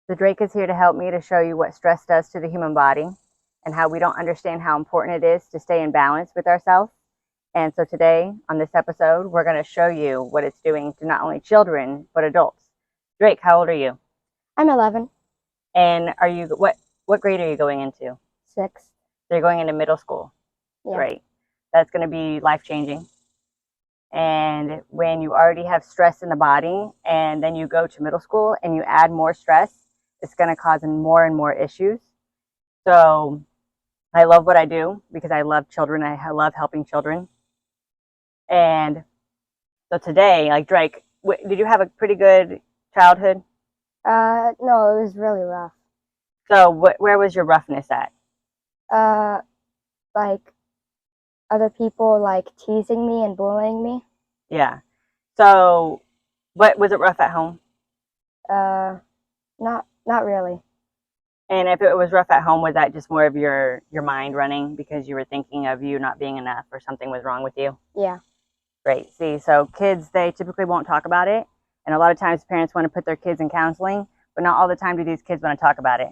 So Drake is here to help me to show you what stress does to the human body and how we don't understand how important it is to stay in balance with ourselves. And so today on this episode, we're going to show you what it's doing to not only children, but adults. Drake, how old are you? I'm 11. And what grade are you going into? 6. So you're going into middle school. Yeah. Great. That's going to be life-changing. And when you already have stress in the body and then you go to middle school and you add more stress, it's going to cause more and more issues. So I love what I do because I love children. I love helping children. And so today, like Drake, did you have a pretty good childhood? No, it was really rough. So where was your roughness at? Like other people like teasing me and bullying me. Yeah. So what was it rough at home? Not really. And if it was rough at home, was that just more of your mind running because you were thinking of you not being enough or something was wrong with you? Yeah. Great. See, so kids, they typically won't talk about it. And a lot of times parents want to put their kids in counseling, but not all the time do these kids want to talk about it.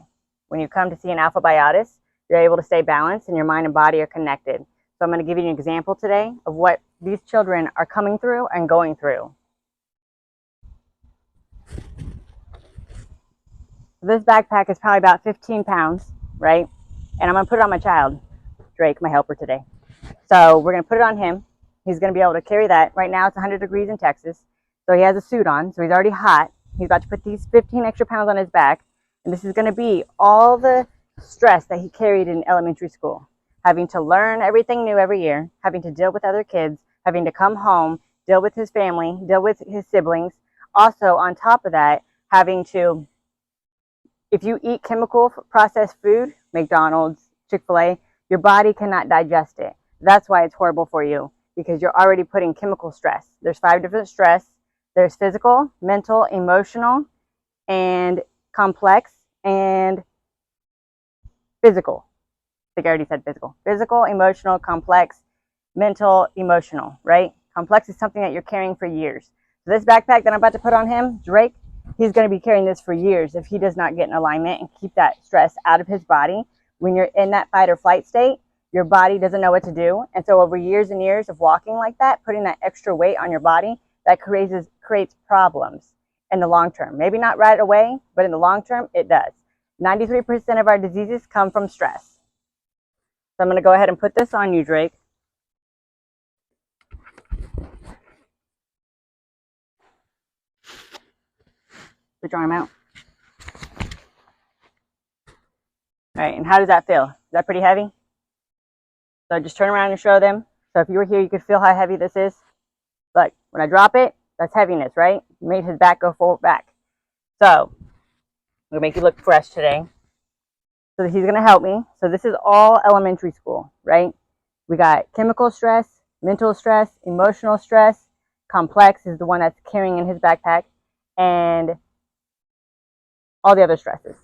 When you come to see an alpha biotis, you're able to stay balanced and your mind and body are connected. So I'm going to give you an example today of what these children are coming through and going through. This backpack is probably about 15 pounds, right? And I'm going to put it on my child, Drake, my helper today. So we're going to put it on him. He's going to be able to carry that. Right now it's 100 degrees in Texas. So he has a suit on, so he's already hot. He's about to put these 15 extra pounds on his back. And this is going to be all the stress that he carried in elementary school. Having to learn everything new every year, having to deal with other kids, having to come home, deal with his family, deal with his siblings. Also, on top of that, having to, if you eat chemical processed food, McDonald's, Chick-fil-A, your body cannot digest it. That's why it's horrible for you, because you're already putting chemical stress. There's 5 different stress. There's physical, mental, emotional, and complex, and physical. I think I already said physical. Physical, emotional, complex, mental, emotional, right? Complex is something that you're carrying for years. So this backpack that I'm about to put on him, Drake, he's going to be carrying this for years if he does not get in alignment and keep that stress out of his body. When you're in that fight or flight state, your body doesn't know what to do. And so over years and years of walking like that, putting that extra weight on your body, that creates problems in the long term. Maybe not right away, but in the long term, it does. 93% of our diseases come from stress. So I'm going to go ahead and put this on you, Drake. Put your arm out. All right, and how does that feel? Is that pretty heavy? So just turn around and show them. So if you were here, you could feel how heavy this is. Look, when I drop it, that's heaviness, right? Made his back go forward back. So I'm going to make you look fresh today. So he's going to help me. So this is all elementary school, right? We got chemical stress, mental stress, emotional stress. Complex is the one that's carrying in his backpack. And all the other stresses.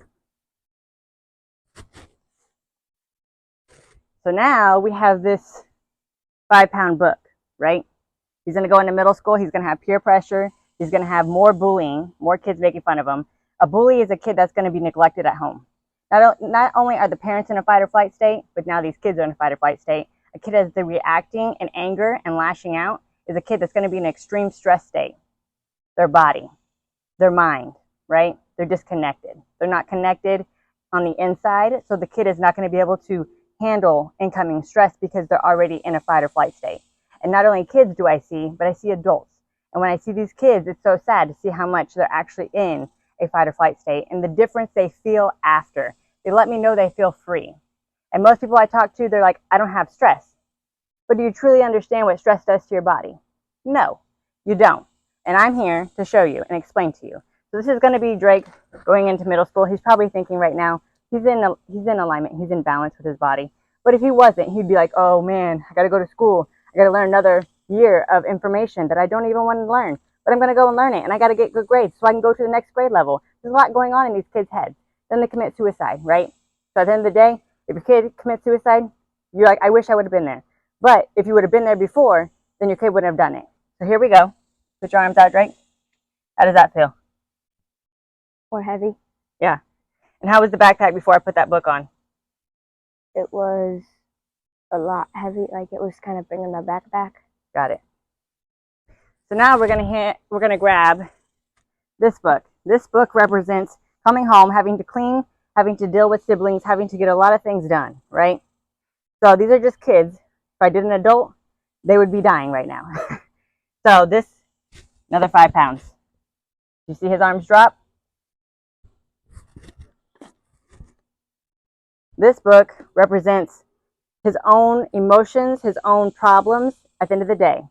So now we have this 5-pound book, right? He's going to go into middle school. He's going to have peer pressure. He's going to have more bullying, more kids making fun of him. A bully is a kid that's going to be neglected at home. Not only are the parents in a fight or flight state, but now these kids are in a fight or flight state. A kid that's reacting in anger and lashing out is a kid that's going to be in an extreme stress state. Their body, their mind, right? They're disconnected. They're not connected on the inside, so the kid is not going to be able to handle incoming stress because they're already in a fight or flight state. And not only kids do I see, but I see adults. And when I see these kids, it's so sad to see how much they're actually in a fight or flight state and the difference they feel after. They let me know they feel free. And most people I talk to, they're like, I don't have stress. But do you truly understand what stress does to your body? No, you don't. And I'm here to show you and explain to you. So this is going to be Drake going into middle school. He's probably thinking right now, he's in alignment, he's in balance with his body. But if he wasn't, he'd be like, oh man, I got to go to school. I got to learn another year of information that I don't even want to learn. But I'm going to go and learn it, and I got to get good grades so I can go to the next grade level. There's a lot going on in these kids' heads. Then they commit suicide, right? So at the end of the day, if your kid commits suicide, you're like, I wish I would have been there. But if you would have been there before, then your kid wouldn't have done it. So here we go. Put your arms out, Drake. How does that feel? More heavy. Yeah. And how was the backpack before I put that book on? It was a lot heavy, like it was kind of bringing my backpack. Got it. So now we're gonna grab this book. This book represents coming home, having to clean, having to deal with siblings, having to get a lot of things done, right? So these are just kids. If I did an adult, they would be dying right now. So this, another 5 pounds. You see his arms drop? This book represents his own emotions, his own problems at the end of the day.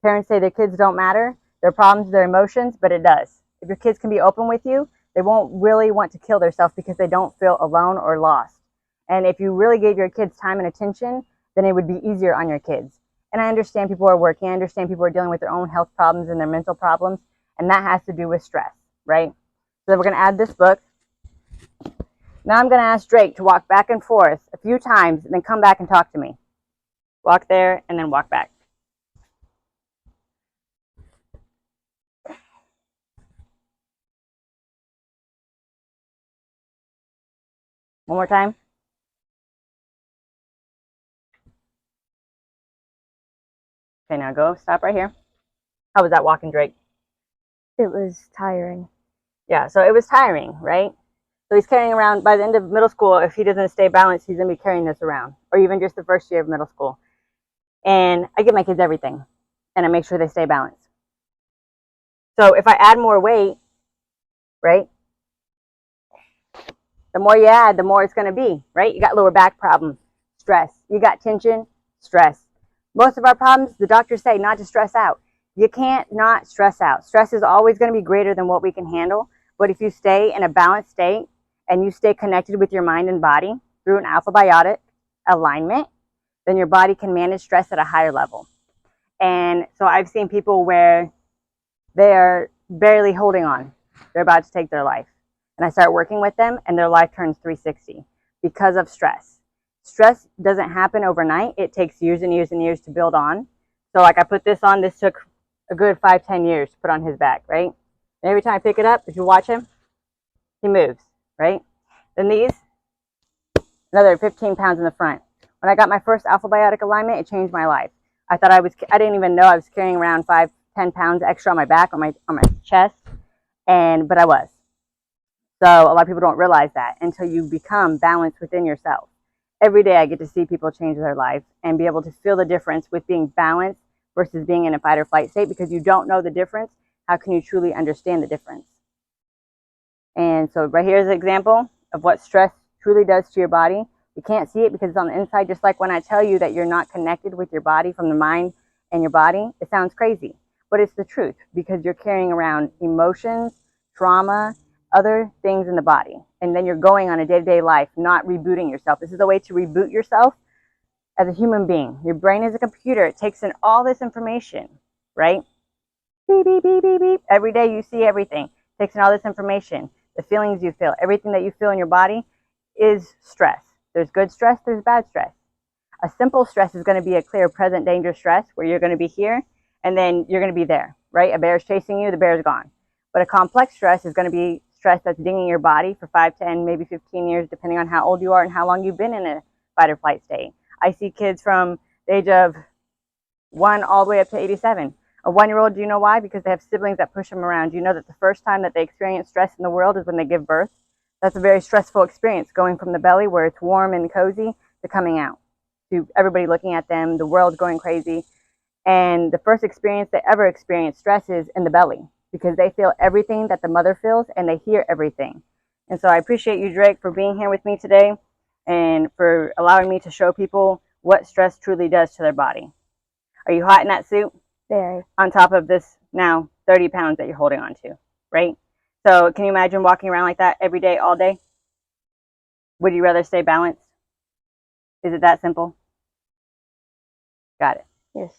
Parents say their kids don't matter, their problems, their emotions, but it does. If your kids can be open with you, they won't really want to kill themselves because they don't feel alone or lost. And if you really gave your kids time and attention, then it would be easier on your kids. And I understand people are working, I understand people are dealing with their own health problems and their mental problems, and that has to do with stress, right? So we're going to add this book. Now I'm going to ask Drake to walk back and forth a few times and then come back and talk to me. Walk there and then walk back. One more time. Okay, now go. Stop right here. How was that walking, Drake? It was tiring. Yeah, so it was tiring, right? So he's carrying around, by the end of middle school, if he doesn't stay balanced, he's going to be carrying this around, or even just the first year of middle school. And I give my kids everything, and I make sure they stay balanced. So if I add more weight, right, the more you add, the more it's going to be, right? You got lower back problems, stress. You got tension, stress. Most of our problems, the doctors say not to stress out. You can't not stress out. Stress is always going to be greater than what we can handle. But if you stay in a balanced state and you stay connected with your mind and body through an alpha-biotic alignment, then your body can manage stress at a higher level. And so I've seen people where they're barely holding on. They're about to take their life. And I start working with them and their life turns 360 because of stress. Stress doesn't happen overnight. It takes years and years and years to build on. So like I put this on, this took a good 5-10 years to put on his back, right? And every time I pick it up, if you watch him, he moves, right? Then these, another 15 pounds in the front. When I got my first alpha-biotic alignment, it changed my life. I didn't even know I was carrying around 5-10 pounds extra on my back, on my chest, but I was. So a lot of people don't realize that until you become balanced within yourself. Every day I get to see people change their life and be able to feel the difference with being balanced versus being in a fight or flight state, because you don't know the difference. How can you truly understand the difference? And so right here is an example of what stress truly does to your body. You can't see it because it's on the inside, just like when I tell you that you're not connected with your body from the mind and your body. It sounds crazy, but it's the truth, because you're carrying around emotions, trauma, other things in the body. And then you're going on a day-to-day life, not rebooting yourself. This is a way to reboot yourself as a human being. Your brain is a computer. It takes in all this information, right? Beep, beep, beep, beep, beep. Every day you see everything. It takes in all this information. The feelings you feel, everything that you feel in your body is stress. There's good stress, there's bad stress. A simple stress is going to be a clear present danger stress where you're going to be here and then you're going to be there, right? A bear's chasing you, the bear's gone. But a complex stress is going to be stress that's dinging your body for 5, 10, maybe 15 years, depending on how old you are and how long you've been in a fight or flight state. I see kids from the age of 1 all the way up to 87. A 1-year-old, do you know why? Because they have siblings that push them around. Do you know that the first time that they experience stress in the world is when they give birth? That's a very stressful experience, going from the belly where it's warm and cozy to coming out, to everybody looking at them, the world going crazy. And the first experience they ever experience stress is in the belly, because they feel everything that the mother feels and they hear everything. And so I appreciate you, Drake, for being here with me today and for allowing me to show people what stress truly does to their body. Are you hot in that suit? Very. On top of this now 30 pounds that you're holding on to, right? So can you imagine walking around like that every day, all day? Would you rather stay balanced? Is it that simple? Got it. Yes.